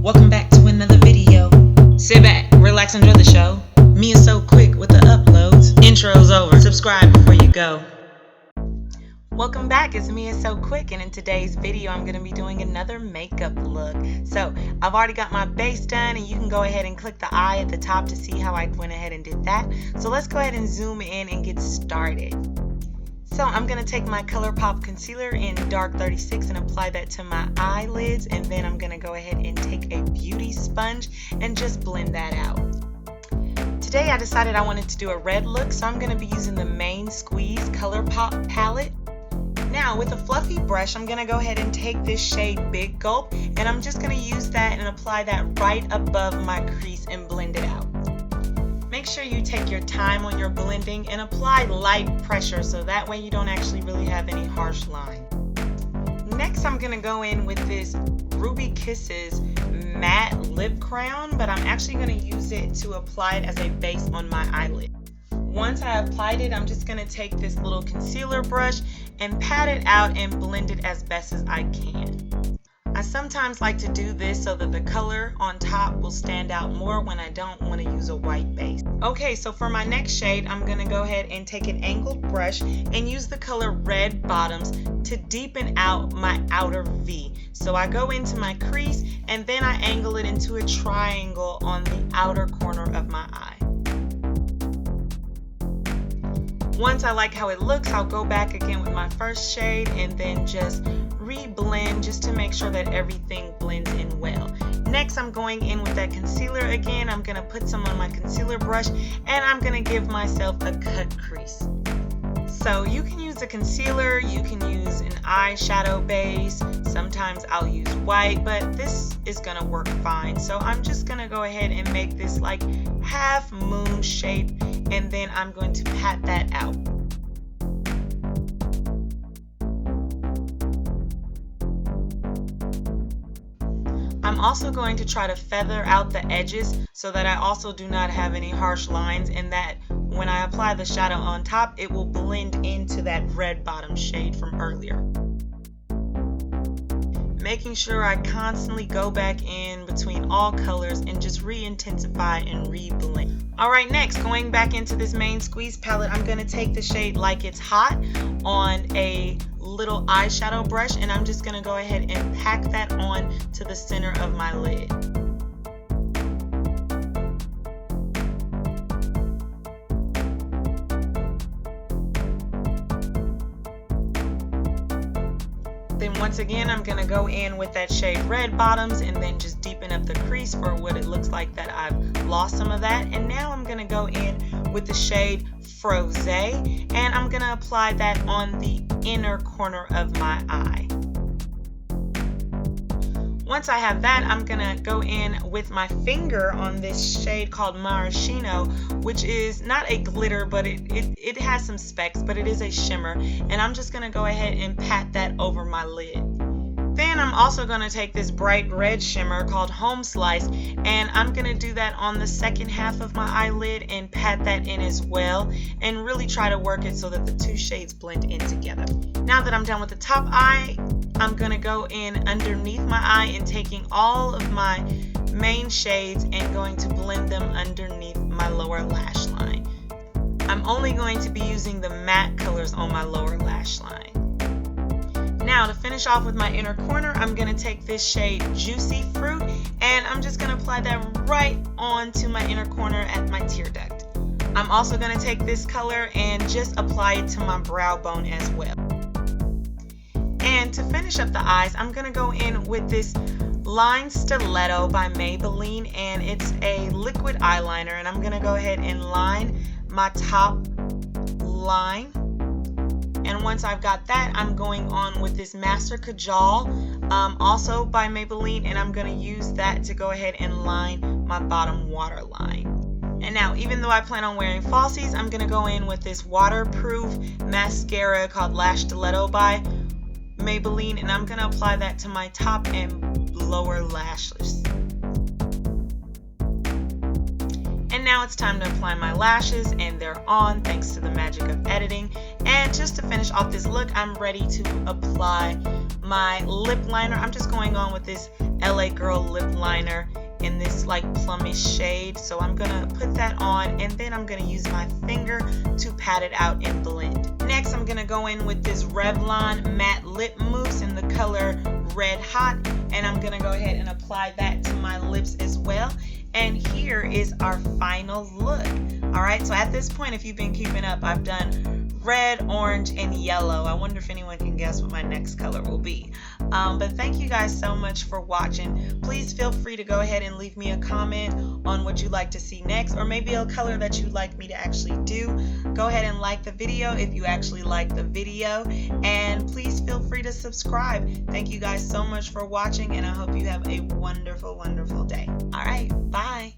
Welcome back to another video. Sit back, relax, enjoy the show. MeiaSoQuick with the uploads. Intro's over. Subscribe before you go. Welcome back, it's MeiaSoQuick, and in today's video I'm going to be doing another makeup look. So I've already got my base done, and you can go ahead and click the eye at the top to see how I went ahead and did that. So let's go ahead and zoom in and get started. So I'm going to take my ColourPop concealer in dark 36 and apply that to my eyelids, and then I'm going to go ahead and take a beauty sponge and just blend that out. Today I decided I wanted to do a red look, so I'm going to be using the Main Squeeze ColourPop palette. Now with a fluffy brush, I'm going to go ahead and take this shade Big Gulp, and I'm just going to use that and apply that right above my crease and blend it out. Make sure you take your time on your blending and apply light pressure so that way you don't actually really have any harsh line. Next I'm going to go in with this Ruby Kisses matte lip crown, but I'm actually going to use it to apply it as a base on my eyelid. Once I applied it, I'm just going to take this little concealer brush and pat it out and blend it as best as I can. I sometimes like to do this so that the color on top will stand out more when I don't want to use a white base. Okay, so for my next shade, I'm going to go ahead and take an angled brush and use the color Red Bottoms to deepen out my outer V. So I go into my crease and then I angle it into a triangle on the outer corner of my eye. Once I like how it looks, I'll go back again with my first shade and then just re-blend just to make sure that everything blends in well. Next, I'm going in with that concealer again. I'm going to put some on my concealer brush and I'm going to give myself a cut crease. So you can use a concealer, you can use an eyeshadow base, sometimes I'll use white, but this is going to work fine. So I'm just going to go ahead and make this like half moon shape, and then I'm going to pat that out. I'm also going to try to feather out the edges so that I also do not have any harsh lines, and that when I apply the shadow on top, it will blend into that red bottom shade from earlier. Making sure I constantly go back in between all colors and just re-intensify and re-blend. Alright, next, going back into this Main Squeeze palette, I'm going to take the shade Like It's Hot on a little eyeshadow brush, and I'm just going to go ahead and pack that on to the center of my lid. Then once again, I'm going to go in with that shade Red Bottoms and then just deepen up the crease for what it looks like that I've lost some of that. And now I'm going to go in with the shade Froze, and I'm going to apply that on the inner corner of my eye. Once I have that, I'm going to go in with my finger on this shade called Maraschino, which is not a glitter, but it has some specks, but it is a shimmer. And I'm just going to go ahead and pat that over my lid. Then I'm also going to take this bright red shimmer called Home Slice, and I'm going to do that on the second half of my eyelid and pat that in as well, and really try to work it so that the two shades blend in together. Now that I'm done with the top eye, I'm going to go in underneath my eye and taking all of my main shades and going to blend them underneath my lower lash line. I'm only going to be using the matte colors on my lower lash line. Now to finish off with my inner corner, I'm going to take this shade Juicy Fruit, and I'm just going to apply that right onto my inner corner at my tear duct. I'm also going to take this color and just apply it to my brow bone as well. And to finish up the eyes, I'm going to go in with this Line Stiletto by Maybeline, and it's a liquid eyeliner, and I'm going to go ahead and line my top line. And once I've got that, I'm going on with this Master Kajal, also by Maybelline, and I'm going to use that to go ahead and line my bottom waterline. And now, even though I plan on wearing falsies, I'm going to go in with this waterproof mascara called Lash Stiletto by Maybelline, and I'm going to apply that to my top and lower lashes. And now it's time to apply my lashes, and they're on thanks to the magic of editing. And just to finish off this look, I'm ready to apply my lip liner. I'm just going on with this LA Girl lip liner in this like plumish shade. So I'm gonna put that on, and then I'm gonna use my finger to pat it out and blend. Next, I'm gonna go in with this Revlon matte lip mousse in the color Red Hot, and I'm gonna go ahead and apply that to my lips as well. And here is our final look. All right, so at this point, if you've been keeping up, I've done red, orange, and yellow. I wonder if anyone can guess what my next color will be. But thank you guys so much for watching. Please feel free to go ahead and leave me a comment on what you'd like to see next, or maybe a color that you'd like me to actually do. Go ahead and like the video if you actually like the video, and please feel free to subscribe. Thank you guys so much for watching, and I hope you have a wonderful, wonderful day. All right, bye.